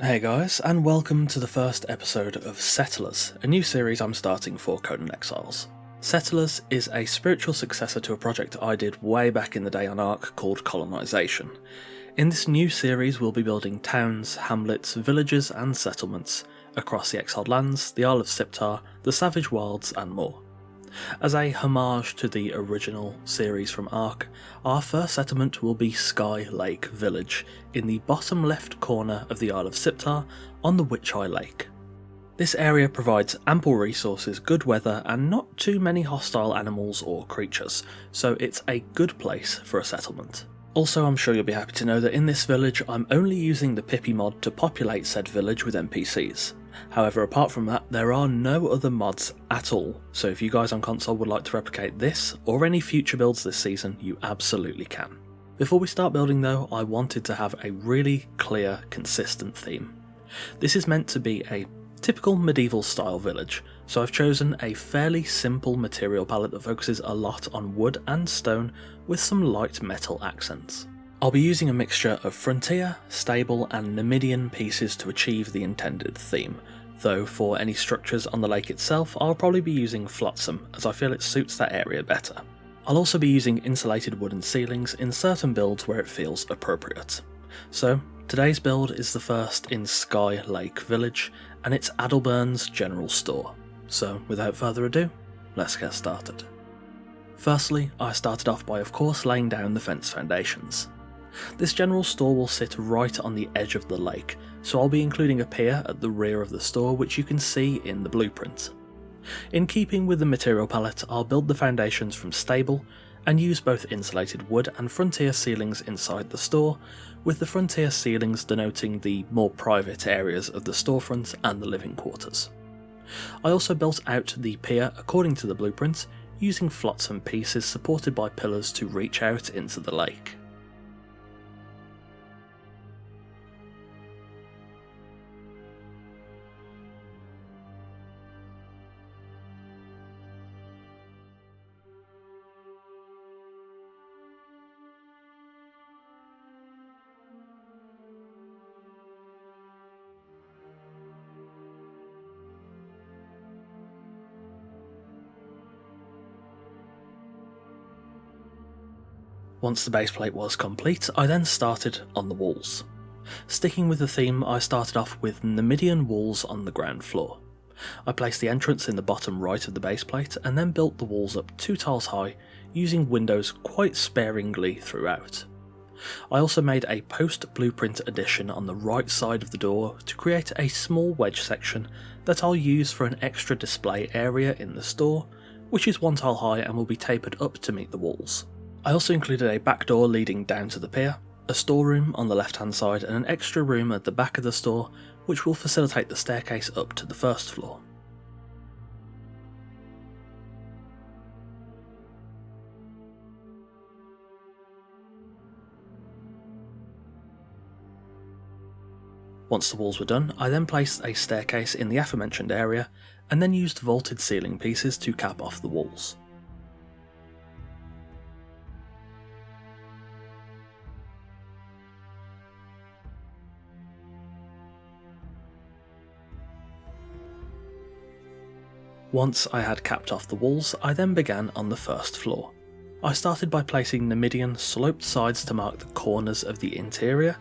Hey guys, and welcome to the first episode of Settlers, a new series I'm starting for Conan Exiles. Settlers is a spiritual successor to a project I did way back in the day on Ark called Colonizing. In this new series we'll be building towns, hamlets, villages and settlements across the Exiled Lands, the Isle of Siptah, the Savage Wilds and more. As a homage to the original series from Ark, our first settlement will be Sky Lake Village, in the bottom left corner of the Isle of Siptah on the Witch Eye Lake. This area provides ample resources, good weather and not too many hostile animals or creatures, so it's a good place for a settlement. Also, I'm sure you'll be happy to know that in this village I'm only using the Pippy mod to populate said village with NPCs. However, apart from that, there are no other mods at all, so if you guys on console would like to replicate this or any future builds this season, you absolutely can. Before we start building though, I wanted to have a really clear, consistent theme. This is meant to be a typical medieval style village, so I've chosen a fairly simple material palette that focuses a lot on wood and stone with some light metal accents. I'll be using a mixture of frontier, stable and Numidian pieces to achieve the intended theme, though for any structures on the lake itself I'll probably be using flotsam as I feel it suits that area better. I'll also be using insulated wooden ceilings in certain builds where it feels appropriate. So today's build is the first in Sky Lake Village and it's Adalburn's general store. So without further ado, let's get started. Firstly, I started off by of course laying down the fence foundations. This general store will sit right on the edge of the lake, so I'll be including a pier at the rear of the store which you can see in the blueprint. In keeping with the material palette, I'll build the foundations from stable and use both insulated wood and frontier ceilings inside the store, with the frontier ceilings denoting the more private areas of the storefront and the living quarters. I also built out the pier according to the blueprint, using flotsam pieces supported by pillars to reach out into the lake. Once the baseplate was complete, I then started on the walls. Sticking with the theme, I started off with Numidian walls on the ground floor. I placed the entrance in the bottom right of the baseplate and then built the walls up 2 tiles high, using windows quite sparingly throughout. I also made a post-blueprint addition on the right side of the door to create a small wedge section that I'll use for an extra display area in the store, which is 1 tile high and will be tapered up to meet the walls. I also included a back door leading down to the pier, a storeroom on the left hand side and an extra room at the back of the store which will facilitate the staircase up to the first floor. Once the walls were done, I then placed a staircase in the aforementioned area and then used vaulted ceiling pieces to cap off the walls. Once I had capped off the walls, I then began on the first floor. I started by placing Numidian sloped sides to mark the corners of the interior,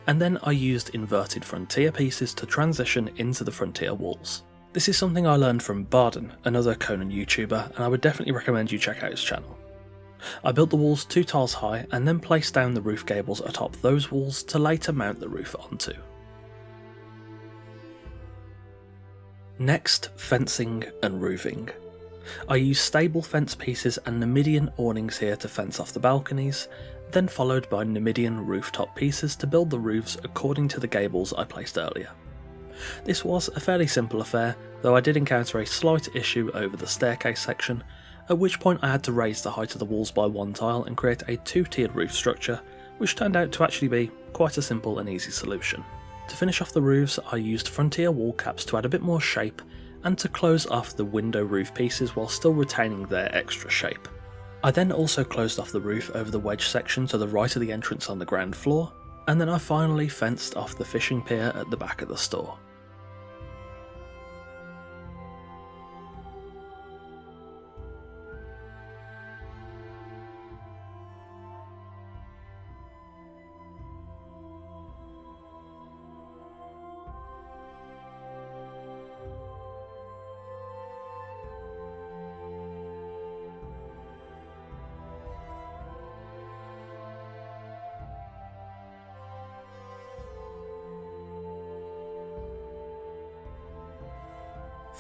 and then I used inverted frontier pieces to transition into the frontier walls. This is something I learned from Barden, another Conan YouTuber, and I would definitely recommend you check out his channel. I built the walls 2 tiles high and then placed down the roof gables atop those walls to later mount the roof onto. Next, fencing and roofing. I used stable fence pieces and Numidian awnings here to fence off the balconies, then followed by Numidian rooftop pieces to build the roofs according to the gables I placed earlier. This was a fairly simple affair, though I did encounter a slight issue over the staircase section, at which point I had to raise the height of the walls by 1 tile and create a 2-tiered roof structure, which turned out to actually be quite a simple and easy solution. To finish off the roofs, I used frontier wall caps to add a bit more shape and to close off the window roof pieces while still retaining their extra shape. I then also closed off the roof over the wedge section to the right of the entrance on the ground floor, and then I finally fenced off the fishing pier at the back of the store.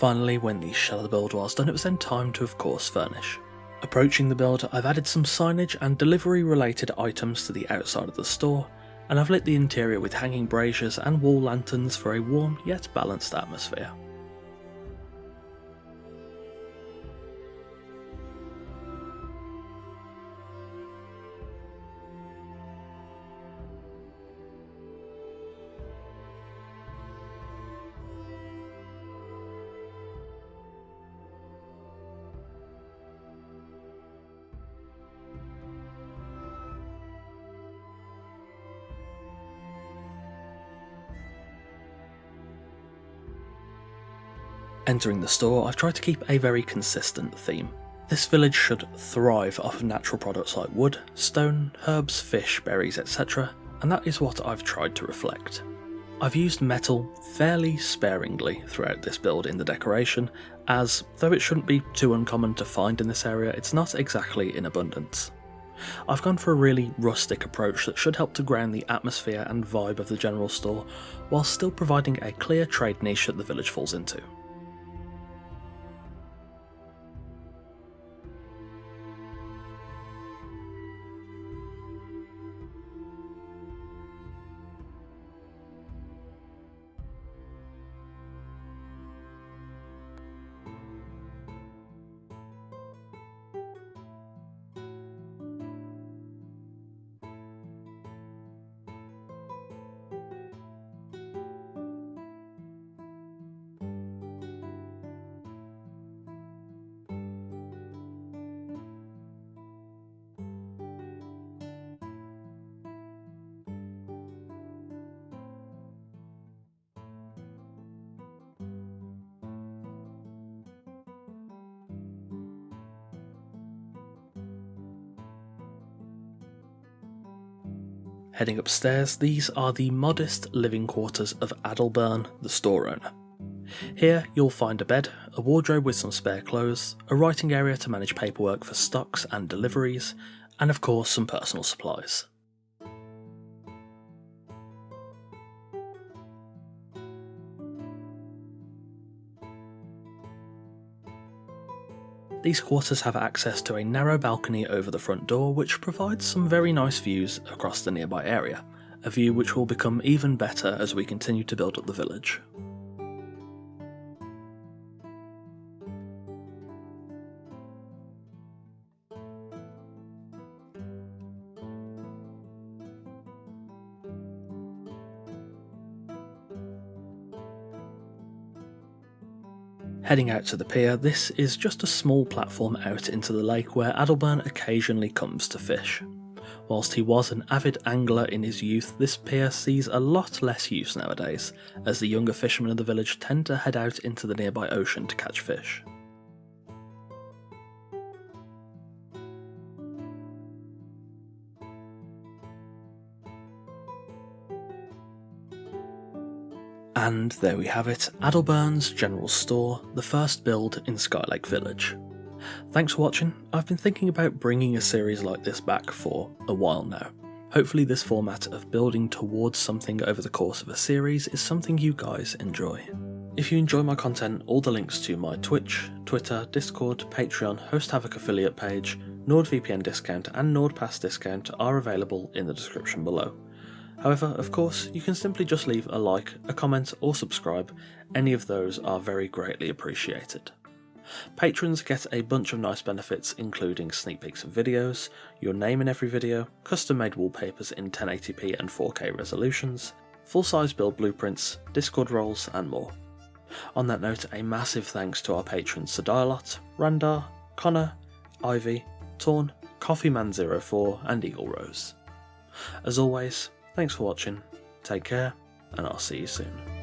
Finally, when the shell of the build was done, it was then time to of course furnish. Approaching the build, I've added some signage and delivery related items to the outside of the store, and I've lit the interior with hanging braziers and wall lanterns for a warm yet balanced atmosphere. Entering the store, I've tried to keep a very consistent theme. This village should thrive off of natural products like wood, stone, herbs, fish, berries, etc., and that is what I've tried to reflect. I've used metal fairly sparingly throughout this build in the decoration, as, though it shouldn't be too uncommon to find in this area, it's not exactly in abundance. I've gone for a really rustic approach that should help to ground the atmosphere and vibe of the general store, while still providing a clear trade niche that the village falls into. Heading upstairs, these are the modest living quarters of Adalbern, the store owner. Here you'll find a bed, a wardrobe with some spare clothes, a writing area to manage paperwork for stocks and deliveries, and of course some personal supplies. These quarters have access to a narrow balcony over the front door, which provides some very nice views across the nearby area, a view which will become even better as we continue to build up the village. Heading out to the pier, this is just a small platform out into the lake where Adalbern occasionally comes to fish. Whilst he was an avid angler in his youth, this pier sees a lot less use nowadays, as the younger fishermen of the village tend to head out into the nearby ocean to catch fish. And there we have it, Adalbern's General Store, the first build in Skylake Village. Thanks for watching. I've been thinking about bringing a series like this back for a while now. Hopefully this format of building towards something over the course of a series is something you guys enjoy. If you enjoy my content, all the links to my Twitch, Twitter, Discord, Patreon, Host Havoc affiliate page, NordVPN discount and NordPass discount are available in the description below. However, of course, you can simply just leave a like, a comment or subscribe. Any of those are very greatly appreciated. Patrons get a bunch of nice benefits, including sneak peeks of videos, your name in every video, custom made wallpapers in 1080p and 4K resolutions, full-size build blueprints, Discord roles and more. On that note, a massive thanks to our patrons Sadialot, Randar, Connor, Ivy, Torn, Coffeeman04 and Eagle Rose. As always, Thanks for watching, take care, and I'll see you soon.